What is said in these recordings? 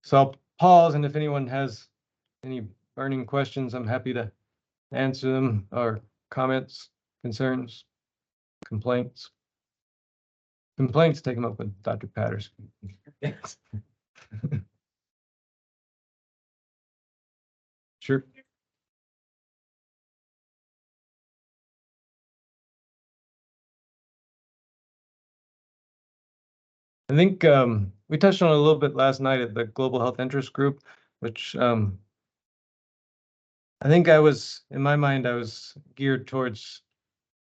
So I'll pause, and if anyone has any burning questions, I'm happy to answer them, or comments, concerns, complaints. Complaints, take them up with Dr. Patterson. Yes. Sure. I think we touched on it a little bit last night at the Global Health Interest Group, which I think in my mind, I was geared towards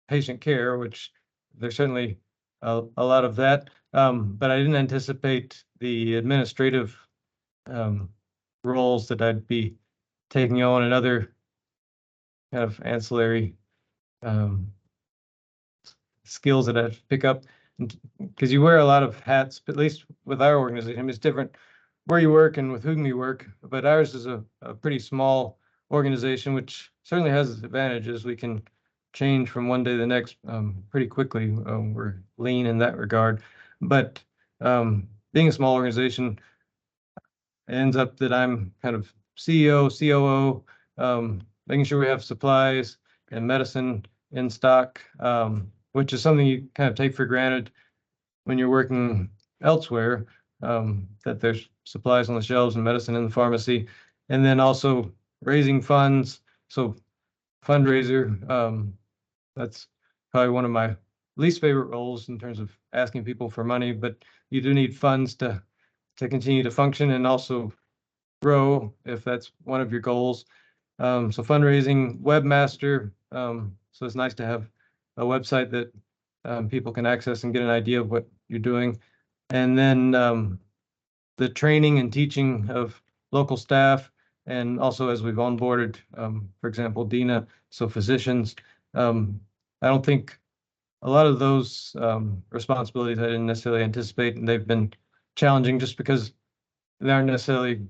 patient care, which there's certainly a lot of that. But I didn't anticipate the administrative roles that I'd be taking on, and other kind of ancillary um, skills that I have to pick up. Because you wear a lot of hats, at least with our organization. I mean, it's different where you work and with whom you work, but ours is a pretty small organization, which certainly has its advantages. We can change from one day to the next pretty quickly. We're lean in that regard. But being a small organization, it ends up that I'm kind of CEO, COO, making sure we have supplies and medicine in stock, which is something you kind of take for granted when you're working elsewhere, that there's supplies on the shelves and medicine in the pharmacy. And then also raising funds. So fundraiser, that's probably one of my least favorite roles in terms of asking people for money, but you do need funds to continue to function and also grow if that's one of your goals. So fundraising, webmaster. So it's nice to have a website that people can access and get an idea of what you're doing. And then the training and teaching of local staff, and also as we've onboarded, for example, Dina, so physicians. I don't think a lot of those responsibilities I didn't necessarily anticipate, and they've been challenging just because they aren't necessarily.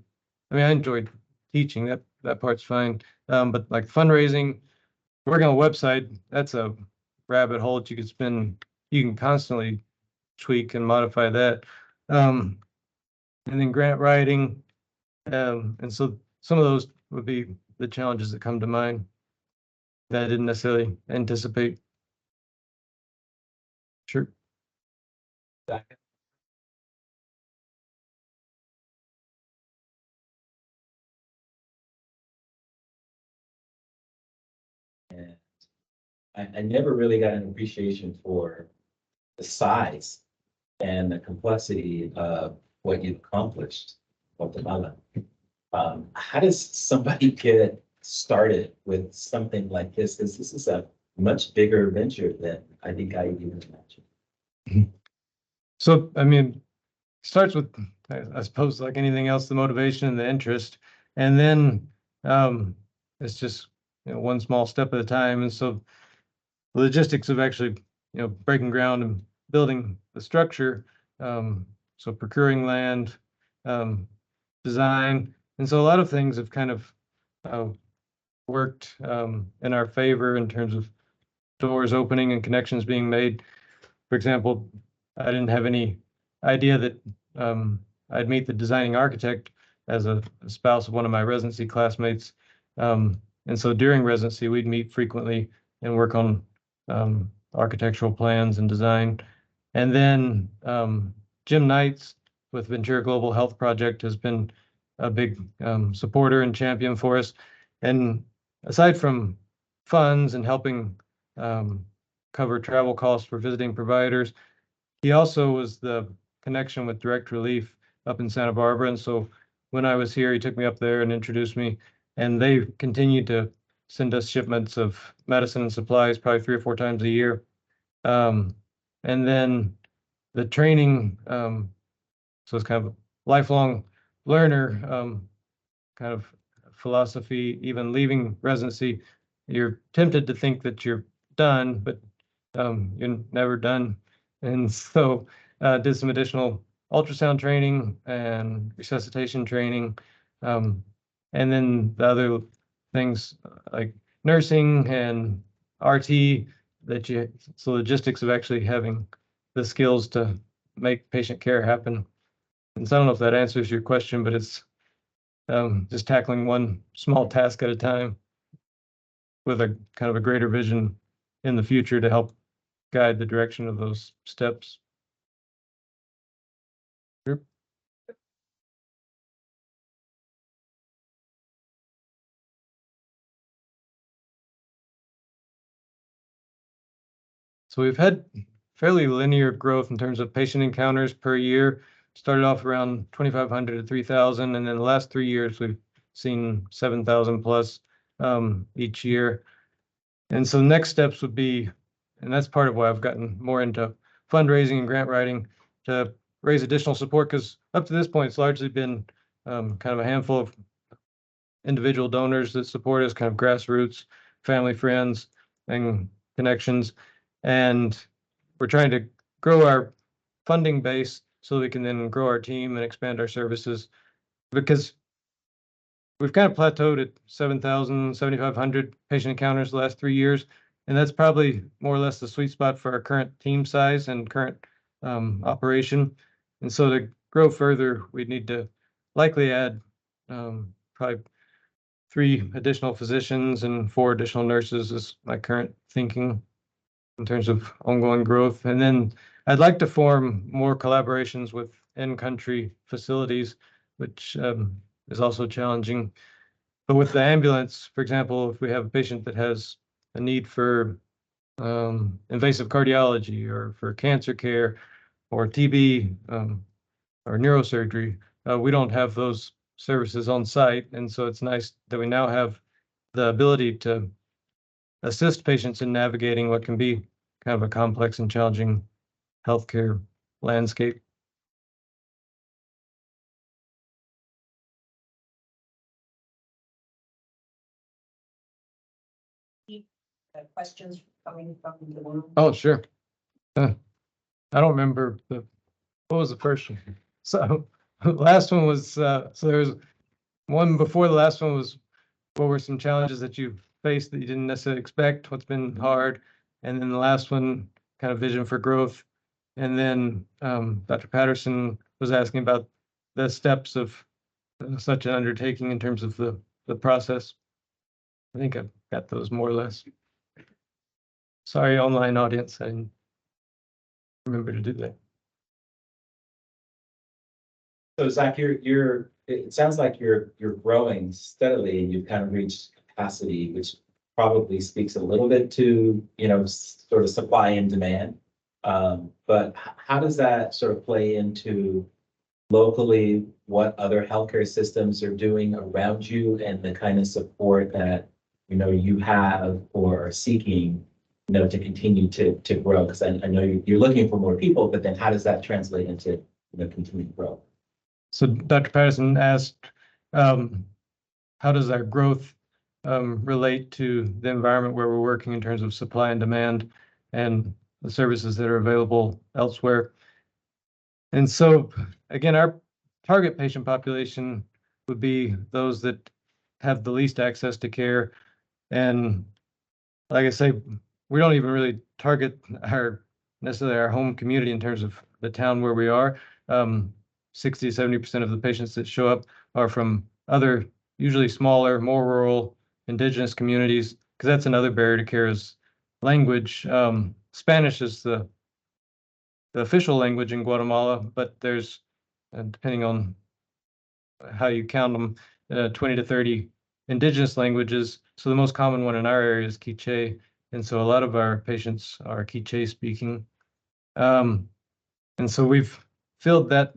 I mean, I enjoyed teaching, that part's fine, but like fundraising, working on a website, that's a rabbit hole that you could spend. You can constantly tweak and modify that, and then grant writing, and so some of those would be the challenges that come to mind that I didn't necessarily anticipate. Sure. And I never really got an appreciation for the size and the complexity of what you've accomplished. Guatemala. How does somebody get started with something like this? Because this is a much bigger venture than I think I even imagined. So, I mean, starts with, I suppose, like anything else, the motivation and the interest, and then it's just one small step at a time. And so the logistics of actually breaking ground and building the structure, so procuring land, design, and so a lot of things have kind of uh, worked in our favor in terms of doors opening and connections being made. For example, I didn't have any idea that I'd meet the designing architect as a spouse of one of my residency classmates. And so during residency, we'd meet frequently and work on architectural plans and design. And then Jim Knights with Ventura Global Health Project has been a big supporter and champion for us. And aside from funds and helping cover travel costs for visiting providers, he also was the connection with Direct Relief up in Santa Barbara. And so when I was here, he took me up there and introduced me. And they continued to send us shipments of medicine and supplies probably 3 or 4 times a year. And then the training, so it's kind of a lifelong learner kind of philosophy. Even leaving residency, you're tempted to think that you're done, but you're never done. And so did some additional ultrasound training and resuscitation training. And then the other things like nursing and RT so logistics of actually having the skills to make patient care happen. And so I don't know if that answers your question, but it's just tackling one small task at a time with a kind of a greater vision in the future to help guide the direction of those steps. Sure. So we've had fairly linear growth in terms of patient encounters per year. Started off around 2,500 to 3,000, and then the last 3 years we've seen 7,000 plus each year. And so next steps would be, and that's part of why I've gotten more into fundraising and grant writing to raise additional support, because up to this point, it's largely been kind of a handful of individual donors that support us, kind of grassroots, family, friends, and connections. And we're trying to grow our funding base so we can then grow our team and expand our services, because we've kind of plateaued at 7,000, 7,500 patient encounters the last 3 years. And that's probably more or less the sweet spot for our current team size and current operation. And so to grow further, we'd need to likely add probably 3 additional physicians and 4 additional nurses is my current thinking in terms of ongoing growth. And then I'd like to form more collaborations with in-country facilities, which is also challenging. But with the ambulance, for example, if we have a patient that has a need for invasive cardiology or for cancer care or TB or neurosurgery, we don't have those services on site. And so it's nice that we now have the ability to assist patients in navigating what can be kind of a complex and challenging healthcare landscape. Questions coming from the room? Oh, sure. I don't remember what was the first one? So last one was, so there was one before the last one was, what were some challenges that you faced that you didn't necessarily expect? What's been hard? And then the last one, kind of vision for growth. And then Dr. Patterson was asking about the steps of such an undertaking in terms of the process. I think I've got those more or less. Sorry, online audience, I didn't remember to do that. So Zach, it sounds like you're growing steadily and you've kind of reached capacity, which probably speaks a little bit to, sort of supply and demand. But how does that sort of play into locally what other healthcare systems are doing around you and the kind of support that, you have or are seeking, to continue to grow? Because I know you're looking for more people, but then how does that translate into, continued growth? So Dr. Patterson asked, how does our growth relate to the environment where we're working in terms of supply and demand and the services that are available elsewhere? And so, again, our target patient population would be those that have the least access to care. And like I say, we don't even really target necessarily our home community in terms of the town where we are. 60 to 70% of the patients that show up are from other, usually smaller, more rural, indigenous communities, because that's another barrier to care is language. Spanish is the official language in Guatemala, but there's, depending on how you count them, 20 to 30 indigenous languages. So the most common one in our area is Quiche. And so a lot of our patients are Quiche speaking. And so we've filled that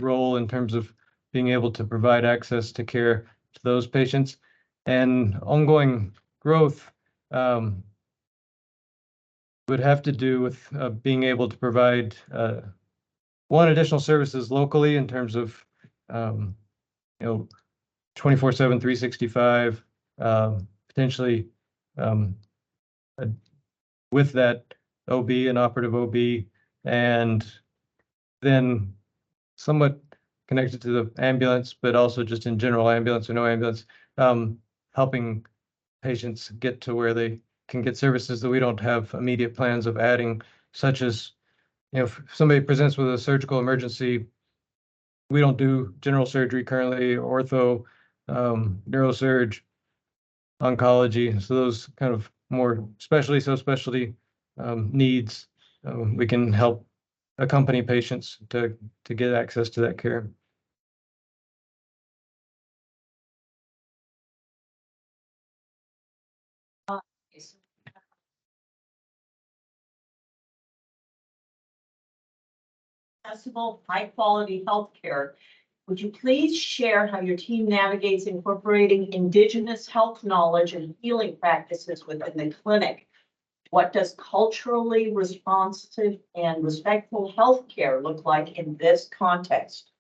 role in terms of being able to provide access to care to those patients. And ongoing growth would have to do with being able to provide one, additional services locally in terms of 24/7, 365, potentially with that OB, an operative OB, and then somewhat connected to the ambulance, but also just in general, ambulance or no ambulance, helping patients get to where they can get services that we don't have immediate plans of adding, such as, if somebody presents with a surgical emergency, we don't do general surgery currently, ortho, neurosurge, oncology. So those kind of more specialty, subspecialty needs, we can help accompany patients to get access to that care. Accessible, high-quality healthcare. Would you please share how your team navigates incorporating indigenous health knowledge and healing practices within the clinic? What does culturally responsive and respectful healthcare look like in this context?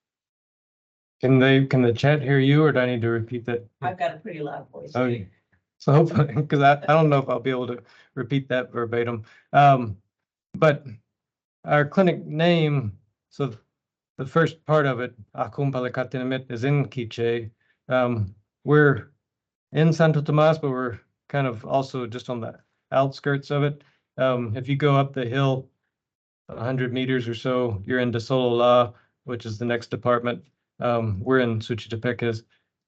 Can the chat hear you, or do I need to repeat that? I've got a pretty loud voice. Okay. So hopefully, because I don't know if I'll be able to repeat that verbatim. But our clinic name, so the first part of it, Akum Palikatinamit, is in Quiche. We're in Santo Tomas, but we're kind of also just on the outskirts of it. If you go up the hill 100 meters or so, you're in Sololá, which is the next department. We're in Suchitepeques.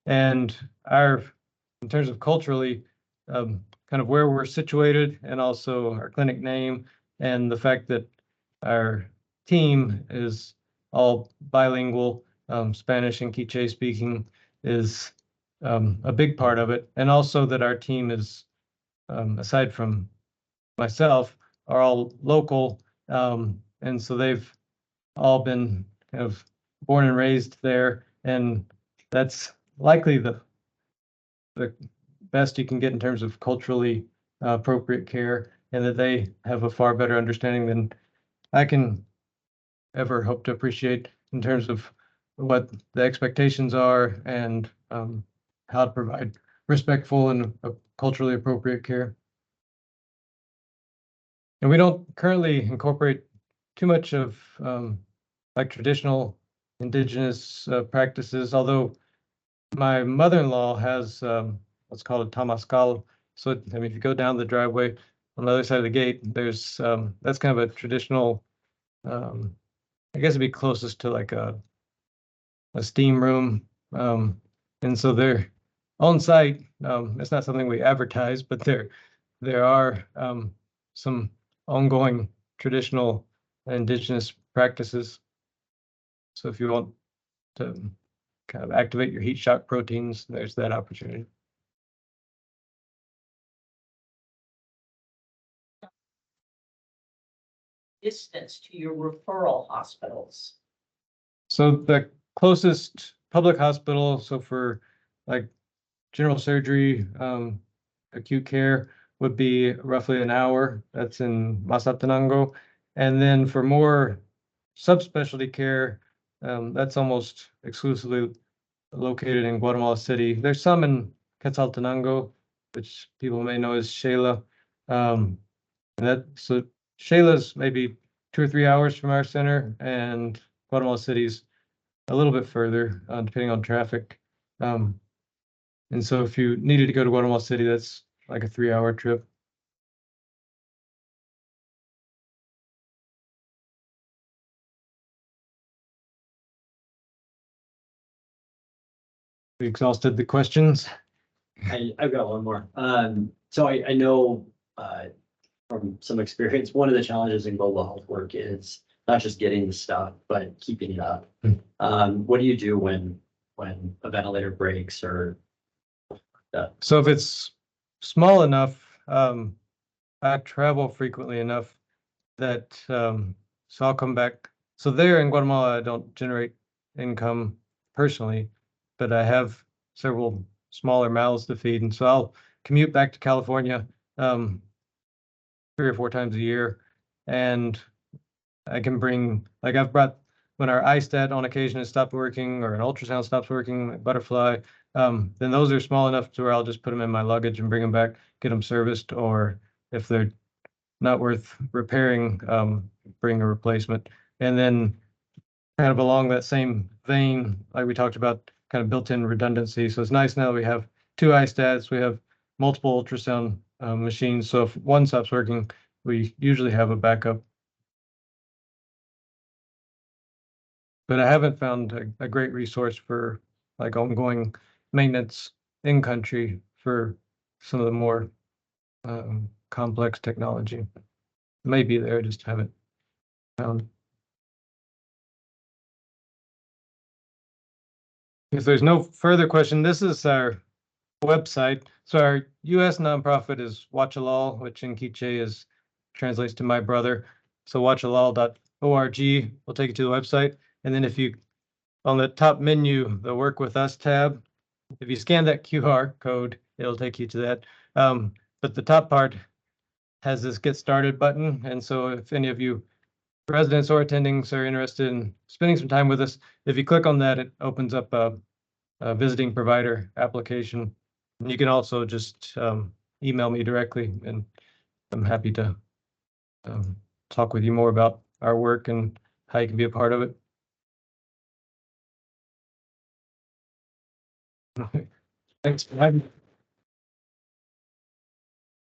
And in terms of culturally, kind of where we're situated and also our clinic name and the fact that our team is all bilingual, Spanish and Quiche speaking is a big part of it. And also that our team is, aside from myself, are all local. And so they've all been kind of born and raised there. And that's likely the best you can get in terms of culturally appropriate care, and that they have a far better understanding than I can ever hope to appreciate in terms of what the expectations are and how to provide respectful and culturally appropriate care. And we don't currently incorporate too much of like traditional indigenous practices, although my mother-in-law has what's called a tamascal. So, I mean, if you go down the driveway on the other side of the gate, there's that's kind of a traditional, I guess it'd be closest to like a steam room. And so they're on site. It's not something we advertise, but there are some ongoing traditional indigenous practices. So if you want to kind of activate your heat shock proteins, there's that opportunity. Distance to your referral hospitals. So the closest public hospital, so for like general surgery, acute care, would be roughly an hour. That's in Mazatenango. And then for more subspecialty care, that's almost exclusively located in Guatemala City. There's some in Quetzaltenango, which people may know as Shela. So Shayla's maybe 2 or 3 hours from our center, and Guatemala City's a little bit further, depending on traffic. And so if you needed to go to Guatemala City, that's like a 3-hour trip. We exhausted the questions. I've got one more. So I know from some experience, one of the challenges in global health work is not just getting the stuff, but keeping it up. What do you do when a ventilator breaks or that? So if it's small enough, I travel frequently enough that so I'll come back. So there in Guatemala, I don't generate income personally, but I have several smaller mouths to feed, and so I'll commute back to California 3 or 4 times a year, and I can bring, like I've brought, when our iStat on occasion has stopped working or an ultrasound stops working, like butterfly, then those are small enough to where I'll just put them in my luggage and bring them back, get them serviced, or if they're not worth repairing, bring a replacement. And then kind of along that same vein, like we talked about, kind of built-in redundancy. So it's nice now that we have 2 iStats, we have multiple ultrasound machines. So if one stops working, we usually have a backup. but I haven't found a great resource for like ongoing maintenance in country for some of the more complex technology. Maybe there, just haven't found. If there's no further question, this is our website. So our US nonprofit is Wachalal, which in Quiche is translates to my brother. So wachalal.org will take you to the website. And then if you, on the top menu, the Work With Us tab, if you scan that QR code, it'll take you to that. But the top part has this Get Started button. And so if any of you residents or attendings are interested in spending some time with us, if you click on that, it opens up a visiting provider application. And you can also just email me directly, and I'm happy to talk with you more about our work and how you can be a part of it. Thanks for having me.